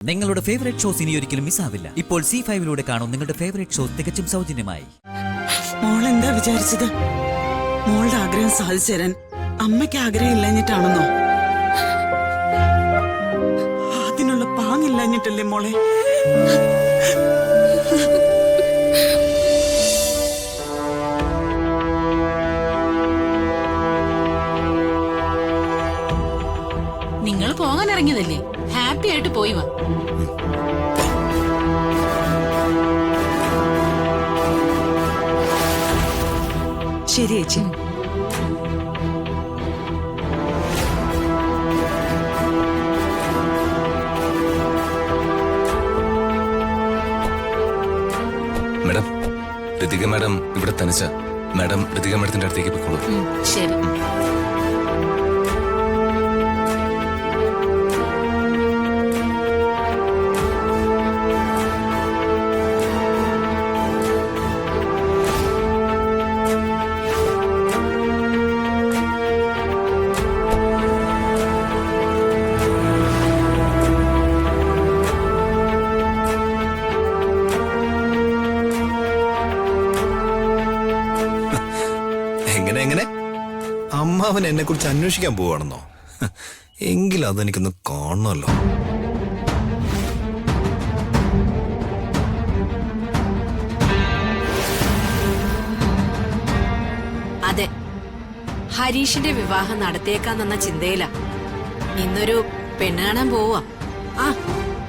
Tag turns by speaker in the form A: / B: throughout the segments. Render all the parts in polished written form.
A: നിങ്ങളുടെ favourite shows ഇനി ഒരിക്കലും മിസ്സാവില്ല. ഇപ്പോൾ C5 കാണും നിങ്ങളുടെ ഫേവറേറ്റ് ഷോസ് തികച്ചും സൗജന്യമായി.
B: മോൾ എന്താ വിചാരിച്ചത്? മോളുടെ ആഗ്രഹം സാധിച്ചു തരാൻ അമ്മയ്ക്ക് ആഗ്രഹം ഇല്ലാഞ്ഞിട്ടാണെന്നോ? അതിനുള്ള പാങ്ങില്ലാഞ്ഞിട്ടല്ലേ മോളെ?
C: നിങ്ങൾ പോകാൻ ഇറങ്ങിയതല്ലേ? ഹാപ്പി ആയിട്ട് പോയി വാ.
B: ശരി ചേച്ചി.
D: മാഡം, ഋതിക മാഡം ഇവിടെ തനിച്ച. മാഡം ഋതിക മാഡത്തിന്റെ അടുത്തേക്ക് പോയിക്കോളൂ.
C: ശരി.
E: എങ്ങനെ അമ്മാവൻ എന്നെ കുറിച്ച് അന്വേഷിക്കാൻ പോവാണെന്നോ? എങ്കിൽ അതെനിക്കൊന്ന് കാണണമല്ലോ.
F: അതെ, ഹരീഷിന്റെ വിവാഹം നടത്തിയേക്കാന്നെന്ന ചിന്തയില ഇന്നൊരു പെണ്ണ് കാണാൻ പോവാ. ആ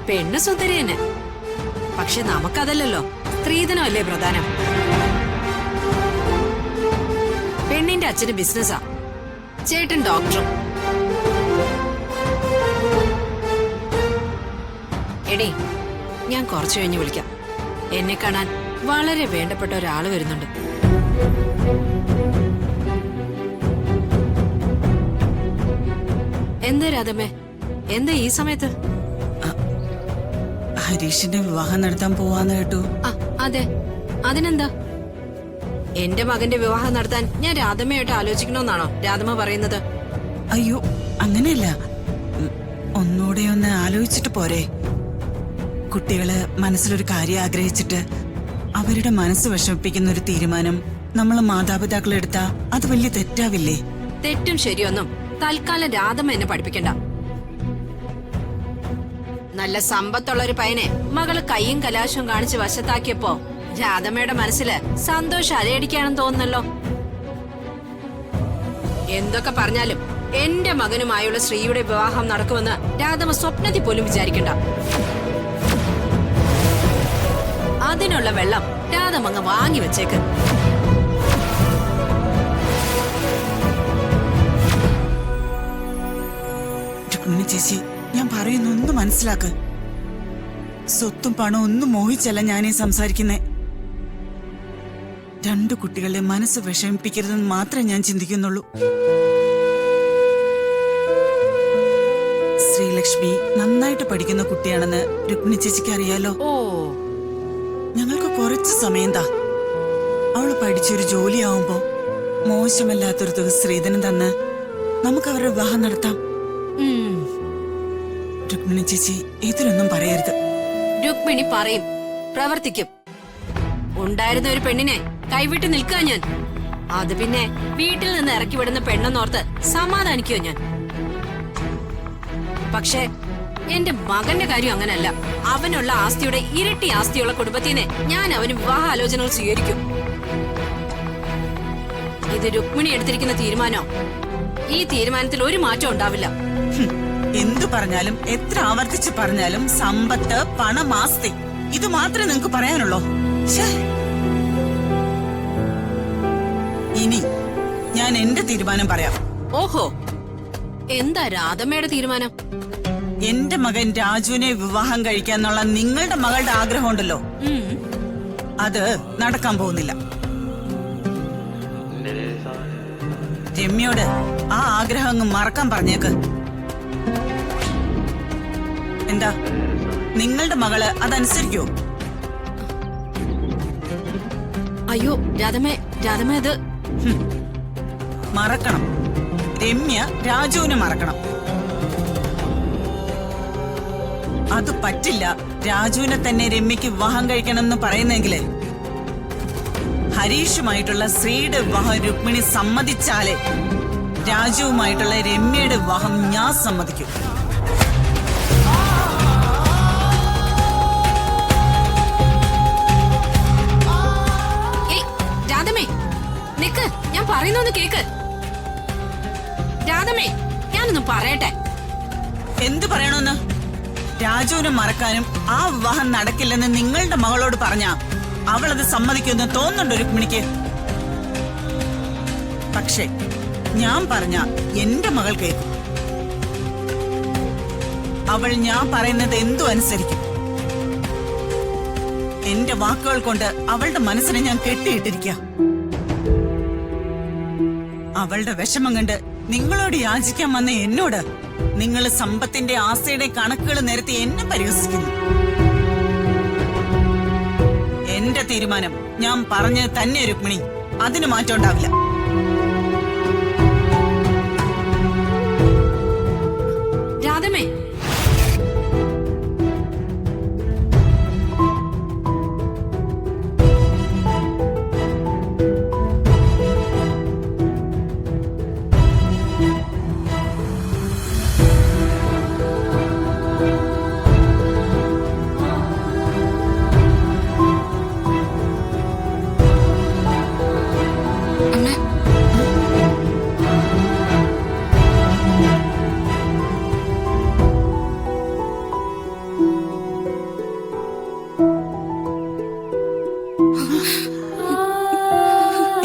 F: പെണ്ണ് സുന്ദരി തന്നെ. പക്ഷെ നമുക്കതല്ലല്ലോ, സ്ത്രീധനമല്ലേ പ്രധാനം. പെണ്ണിന്റെ അച്ഛന് ബിസിനസ്സാ, ചേട്ടൻ ഡോക്ടറും. എടീ, ഞാൻ കുറച്ചു കഴിഞ്ഞ് വിളിക്കാം. എന്നെ കാണാൻ വളരെ വേണ്ടപ്പെട്ട ഒരാള് വരുന്നുണ്ട്. എന്താ രാധമ്മേ, എന്താ ഈ സമയത്ത്?
B: ഹരീഷിന്റെ വിവാഹം നടത്താൻ പോവാന്ന് കേട്ടു.
F: അതെ, അതിനെന്താ? എന്റെ മകന്റെ വിവാഹം നടത്താൻ ഞാൻ രാധമ്മയായിട്ട് ആലോചിക്കണമെന്നാണോ രാധമ്മ പറയുന്നത്?
B: അയ്യോ, അങ്ങനെയല്ല. ഒന്നുകൂടെ ഒന്ന് ആലോചിച്ചിട്ട് പോരെ? കുട്ടികള് മനസ്സിലൊരു കാര്യം ആഗ്രഹിച്ചിട്ട് അവരുടെ മനസ്സ് വിഷമിപ്പിക്കുന്ന ഒരു തീരുമാനം നമ്മൾ മാതാപിതാക്കൾ എടുത്താ അത് വലിയ തെറ്റാവില്ലേ?
F: തെറ്റും ശരിയൊന്നും തൽക്കാലം രാധമ്മ എന്നെ പഠിപ്പിക്കണ്ട. നല്ല സമ്പത്തുള്ള ഒരു പയ്യനെ മകള് കയ്യും കലാശവും കാണിച്ച് വശത്താക്കിയപ്പോ രാധമ്മയുടെ മനസ്സില് സന്തോഷം അലയടിക്കാണെന്ന് തോന്നുന്നല്ലോ. എന്തൊക്കെ പറഞ്ഞാലും എന്റെ മകനുമായുള്ള ശ്രീയുടെ വിവാഹം നടക്കുമെന്ന് രാധമ്മ സ്വപ്നത്തിൽ പോലും വിചാരിക്കണ്ട. അതിനുള്ള വെള്ളം രാധമ്മ അങ്ങ് വാങ്ങി വെച്ചേക്ക്.
B: ചേച്ചി, ഞാൻ പറയുന്ന ഒന്ന് മനസ്സിലാക്ക്. സ്വത്തും പണവും ഒന്നും മോഹിച്ചല്ല ഞാനീ സംസാരിക്കുന്നേ. രണ്ടു കുട്ടികളുടെ മനസ്സ് വിഷമിപ്പിക്കരുതെന്ന് മാത്രമേ ഞാൻ ചിന്തിക്കുന്നുള്ളൂ. ശ്രീലക്ഷ്മി നന്നായിട്ട് പഠിക്കുന്ന കുട്ടിയാണെന്ന് രുക്മിണി ചേച്ചിക്ക് അറിയാലോ. ഞങ്ങൾക്ക് കുറച്ച് സമയം താ. അവള് പഠിച്ചൊരു ജോലിയാവുമ്പോ മോശമല്ലാത്തൊരു തുക സ്ത്രീധനം തന്ന് നമുക്ക് അവരുടെ വിവാഹം നടത്താം. രുക്മിണി ചേച്ചി ഇതിലൊന്നും പറയരുത്.
F: രുക്മിണി പറയും, പ്രവർത്തിക്കും. ഉണ്ടായിരുന്ന ഒരു പെണ്ണിനെ കൈവിട്ട് നിൽക്കുക ഞാൻ. അത് പിന്നെ വീട്ടിൽ നിന്ന് ഇറക്കി വിടുന്ന പെണ്ണെന്നോർത്ത് സമാധാനിക്കോ ഞാൻ? പക്ഷേ എന്റെ മകന്റെ കാര്യം അങ്ങനല്ല. അവനുള്ള ആസ്തിയുടെ ഇരട്ടി ആസ്തിയുള്ള കുടുംബത്തിനെ ഞാൻ അവന് വിവാഹാലോചനകൾ സ്വീകരിക്കും. ഇത് രുക്മിണി എടുത്തിരിക്കുന്ന തീരുമാനോ? ഈ തീരുമാനത്തിൽ ഒരു മാറ്റം ഉണ്ടാവില്ല.
B: എന്തു പറഞ്ഞാലും എത്ര ആവർത്തിച്ച് പറഞ്ഞാലും സമ്പത്ത്, പണം, ആസ്തി ഇത് മാത്രമേ നിങ്ങൾക്ക് പറയാനുള്ളൂ. ഇനി ഞാൻ എന്റെ തീരുമാനം പറയാം.
F: ഓഹോ, എന്താ രാധമ്മയുടെ തീരുമാനം?
B: എന്റെ മകൻ രാജുവിനെ വിവാഹം കഴിക്കാന്നുള്ള നിങ്ങളുടെ മകളുടെ ആഗ്രഹം ഉണ്ടല്ലോ, അത് നടക്കാൻ പോകുന്നില്ല. രമ്യയോട് ആ ആഗ്രഹം അങ്ങ് മറക്കാൻ പറഞ്ഞേക്ക്. എന്താ, നിങ്ങളുടെ മകള് അതനുസരിക്കോ?
F: അയ്യോ രാധമ്മേ, രാധമ്മ ഇത്
B: മറക്കണം. രമ്യ രാജുവിനെ മറക്കണം. അത് പറ്റില്ല, രാജുവിനെ തന്നെ രമ്യക്ക് വിവാഹം കഴിക്കണമെന്ന് പറയുന്നെങ്കില് ഹരീഷുമായിട്ടുള്ള ശ്രീയുടെ വിവാഹം രുക്മിണി സമ്മതിച്ചാലേ രാജുവുമായിട്ടുള്ള രമ്യയുടെ വിവാഹം ഞാൻ സമ്മതിക്കും.
F: ഏയ് രാധമേ നിക്ക്, ഞാൻ പറയുന്നൊന്ന് കേക്ക്. രാധമേ ഞാനൊന്ന് പറയട്ടെ.
B: എന്ത് പറയണമെന്ന്? രാജുവിനെ മറക്കാനും ആ വിവാഹം നടക്കില്ലെന്ന് നിങ്ങളുടെ മകളോട് പറഞ്ഞ അവളത് സമ്മതിക്കുമെന്ന് തോന്നുന്നുണ്ടോ രുക്മിണിക്ക്? പക്ഷേ ഞാൻ പറഞ്ഞ എന്റെ മകൾ കേൾക്കും. അവൾ ഞാൻ പറയുന്നത് എന്തു അനുസരിക്കും. എന്റെ വാക്കുകൾ കൊണ്ട് അവളുടെ മനസ്സിനെ ഞാൻ കെട്ടിയിട്ടിരിക്കുക. അവളുടെ വിഷമം കണ്ട് നിങ്ങളോട് യാചിക്കാൻ വന്ന എന്നോട് നിങ്ങൾ സമ്പത്തിന്റെ ആസയുടെ കണക്കുകൾ നിരത്തി എന്നെ പരിഹസിക്കുന്നു. എന്റെ തീരുമാനം ഞാൻ പറഞ്ഞത് തന്നെ രുക്മിണി, അതിന് മാറ്റം ഉണ്ടാവില്ല.
F: രാധമേ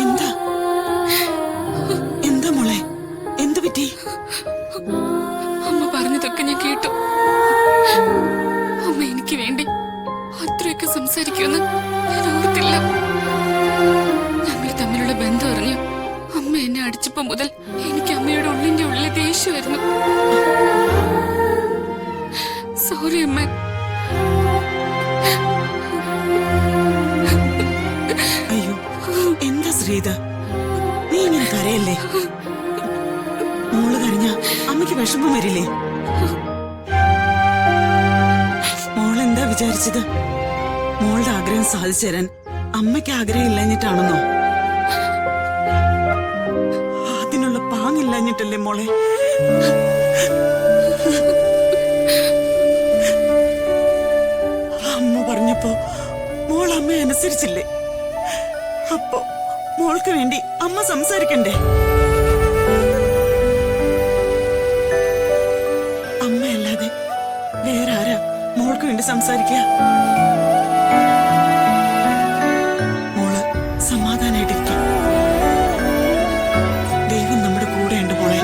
B: എന്താ എന്താ മോളെ, എന്തു പറ്റി?
G: അമ്മ പറഞ്ഞതൊക്കെ ഞാൻ കേട്ടു. അമ്മ എനിക്ക് വേണ്ടി അത്രയൊക്കെ സംസാരിക്കുമെന്ന് ഞാൻ ഓർത്തില്ല. ഞങ്ങൾ തമ്മിലുള്ള ബന്ധം അറിഞ്ഞു അമ്മ എന്നെ അടിച്ചപ്പോ മുതൽ എനിക്ക് അമ്മയുടെ ഉള്ളിന്റെ ഉള്ളിലെ ദേഷ്യമായിരുന്നു. സോറി അമ്മ.
B: അയ്യോ എന്താ ശ്രീത, നീ ഇങ്ങനെ കരയല്ലേ? മോള് കരഞ്ഞ അമ്മയ്ക്ക് വിഷമം വരില്ലേ? മോളെന്താ വിചാരിച്ചത്? മോളുടെ ആഗ്രഹം സാധിച്ചു തരാൻ അമ്മയ്ക്ക് ആഗ്രഹം ഇല്ലാഞ്ഞിട്ടാണെന്നോ? അതിനുള്ള പാങ്ങില്ലാഞ്ഞിട്ടല്ലേ മോളെ? അമ്മ പറഞ്ഞപ്പോ മോൾ അമ്മ അനുസരിച്ചില്ലേ? അപ്പോ മോൾക്ക് വേണ്ടി അമ്മ സംസാരിക്കണ്ടേ? അമ്മയല്ലാതെ വേറെ ആരാ മോൾക്ക് വേണ്ടി സംസാരിക്കുക? മോള് സമാധാനായിട്ടിരിക്കും. ദൈവം നമ്മുടെ കൂടെയുണ്ട് മോളെ.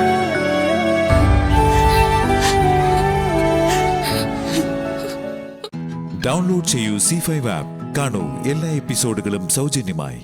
H: ഡൗൺലോഡ് ചെയ്യൂ C5 ആപ്പ്. കാണൂ എല്ലാ എപ്പിസോഡുകളും സൗജന്യമായി.